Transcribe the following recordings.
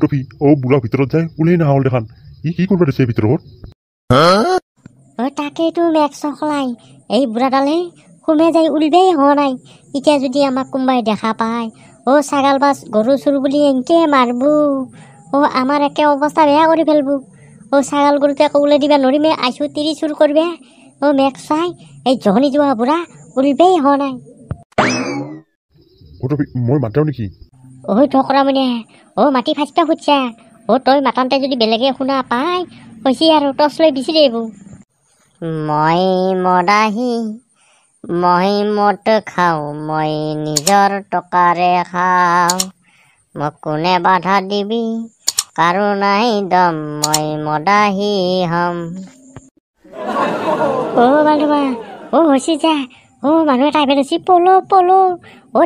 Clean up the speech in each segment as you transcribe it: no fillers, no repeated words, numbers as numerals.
টপি বুঢ়া ভিতৰত যায় ওলাই নাহল দেখান ই কি কৰিব দিছে ভিতৰত তাকেইতো মেক্স সলাই এই বুঢ়াডালে সোমে যাই উলিবেই হোৱা নাই এতিয়া যদি আমাক কোনোবাই দেখা পায় ছাগাল বাছ গৰু চুৰ বুলি এনেকে মাৰব আমাৰ একে অৱস্থা বেয়া কৰি ফেলব ছাগাল গৰুটো আকৌ ওলাই দিবা নৰিমে আইছো তিৰি চুৰ কৰবে মেক্স চাই এই জহনি যোৱা বুঢ়া উলিবেই হোৱা নাই টপি মই মাতাও নেকি ঠকৰা মানে মাটি ফাঁচটা খুটছা তই মাতান্তে যদি বেলেগে শুনা পাই হৈছে আৰু টচ লৈ বিচি আহিব মই মদাহী মই মদ খাওঁ মই নিজৰ টকাৰে খাওঁ মোক কোনে বাধা দিবি কাৰো নাই দম মই মদাহী হম বান্ধৱা হৈছে যা মানুহ এটা আহিব ধৰিছি পলো পলো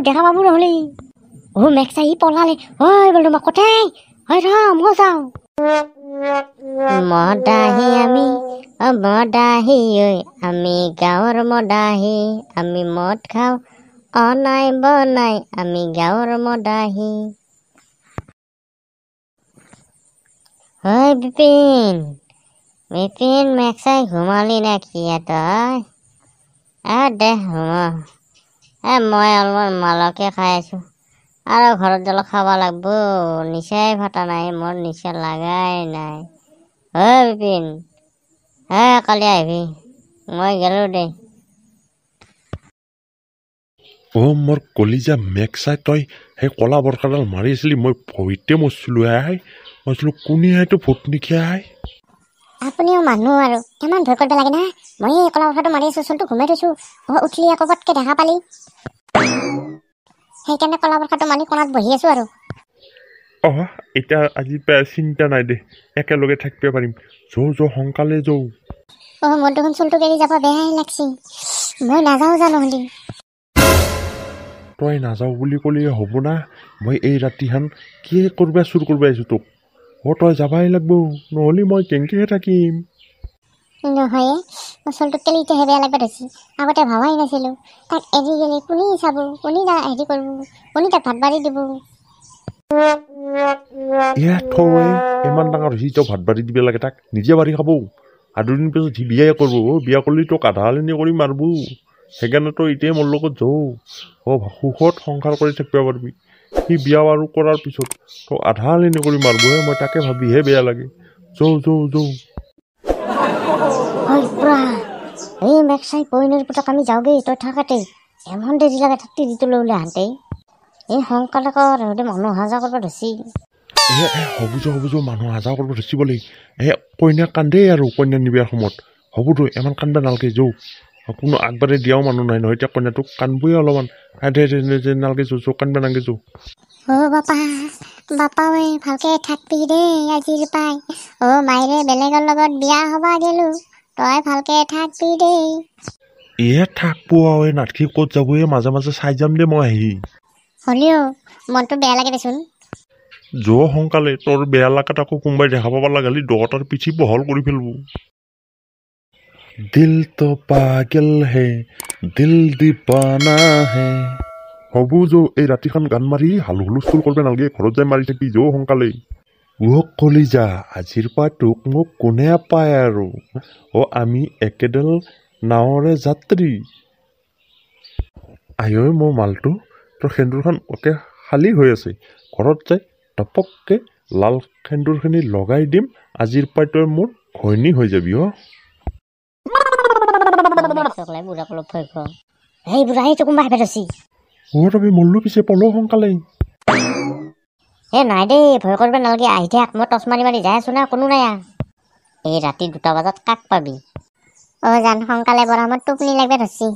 দেখা পাব নহ'লে মেক্সা ই পলালে বান্ধৱা কটাই ৰ মই যাওঁ মদাহী মদাহী আমি গাঁৱৰ মদাহী আমি মদ খাওঁ অনাই বনাই আমি গাঁৱৰ মদাহী বিপিন বিপিন মেক্সাই ঘুমালি নে কি তই দে মই অলপমান মালকে খাই আছো আৰু ঘৰত অলপ খাব লাগব নিচাই ফটা নাই মোৰ নিচা লাগাই নাই বিপিন কালি আহিবি মই গেলো দে মোৰ কলিজা মেক্সাই তই সেই কলা বৰকাডাল মাৰি আছিলি মই ভৰিতে মৰিছিলো মই আছিলো কোনে এইটো ভূত নিখিয়াই আপুনিও মানুহ আৰু কিমান ভয় কৰিব লাগে না মই এই কলা বৰকাটো মাৰি আছো চলটো ঘুমাই থৈছো উঠলি আকৌ পটকে দেখা পালি সেইকাৰণে কলা বৰকাটো মাৰি কোণাত বহি আছো আৰু এতিয়া আজি চিন্তা নাই দে একেলগে থাকিব পাৰিম সোনকালে যাওঁ মোৰ দেখোন চুলটো এৰি যাব বেয়াই লাগছি মই নাযাওঁ জানো হলি তই নাযাওঁ বুলি ক'লে হ'ব না মই এই ৰাতিখন কি কৰবা চুৰ কৰিব আহিছোঁ তোক তই যাবাই লাগব নহ'লে মই কেনেকৈ থাকিম নহয় চুলটো কেলি এতিয়াহে বেয়া লাগবা ধৰিছি আগতে ভাবাই নাছিলোঁ তাক এৰি গেলি কোনে চাব কোনে হেৰি কৰিব কোনে তাক ভাত বাঢ়ি দিব ইমান ডাঙৰ হৈছে তই ভাত বাঢ়ি দিব লাগে তাক নিজে বাঢ়ি খাব আৰু দুদিন পিছত সি বিয়াই কৰিব বিয়া কৰিলে তোক আধা হালনি কৰি মাৰব সেইকাৰণে তই এতিয়াই মোৰ লগত সুখত সংসাৰ কৰি থাকিব পাৰিবি সি বিয়া বাৰু কৰাৰ পিছত তোক আধা হালনি কৰি মাৰবহে মই তাকে ভাবিহে বেয়া লাগে এই মেক্সাই পইনেৰ পুতাক আমি যাওগে তই থাকাতে এমন দেৰি লাগে থাকতে দিটো লৈ ওলাই আনতে এই সংকালকৰ মানুহ হাজা কৰিব ধৰিছি হ'ব মানুহ হাজা কৰিব ধৰিছি বোলে কইনা কান্দেই আৰু কইনা নিবিয়াৰ সময়ত হ'বতো ইমান কান্দা নালগে কোনো আগবাঢ়ি দিয়াও মানুহ নাই নহয় এতিয়া কইনাটোক কান্দবই অলপমান নালগে কান্দবা নালগে বাপা ভালকে থাকবি দেই আজিৰ পাই মাইৰে বেলেগৰ লগত বিয়া হবা গেলো তই ভালকে থাকবি দেই থাকবো নাটকি ক'ত যাব মাজে মাজে চাই যাম দে মই আহি হলিও মনটো বেয়া লাগে দেচোন সোনকালে তোৰ বেয়া লাগাত আকৌ কোনোবাই দেখা পাব লগালি দহটাৰ পিছি বহল কৰি ফেলব দিল তো পাগল হে দিল দিবানা হে হ'ব এই ৰাতিখন গান মাৰি হালু হুলস্থুল কৰিব নালাগে ঘৰত যাই মাৰি থাকি সোনকালে কলিজা আজিৰ পৰা তোক মোক কোনে পায় আৰু আমি একেডাল নাৱৰে যাত্ৰী মোৰ মালটো তোৰ সেন্দুৰখন অকে খালী হৈ আছে ঘৰত যাই টপককে লাল সেন্দুৰখিনি লগাই দিম আজিৰ পৰা তই মোৰ ঘৈণী হৈ যাবি তবি মল্লো পিছে পলো সোনকালে নাই দেই ভয় কৰিব নালাগে আহি থাক মই টচ মাৰি যাই আছো না কোনো নাই এই ৰাতি 2টা বজাত কাক পাবি জান সোনকালে বৰা মোৰ টোপনি লাগবে ধৰছি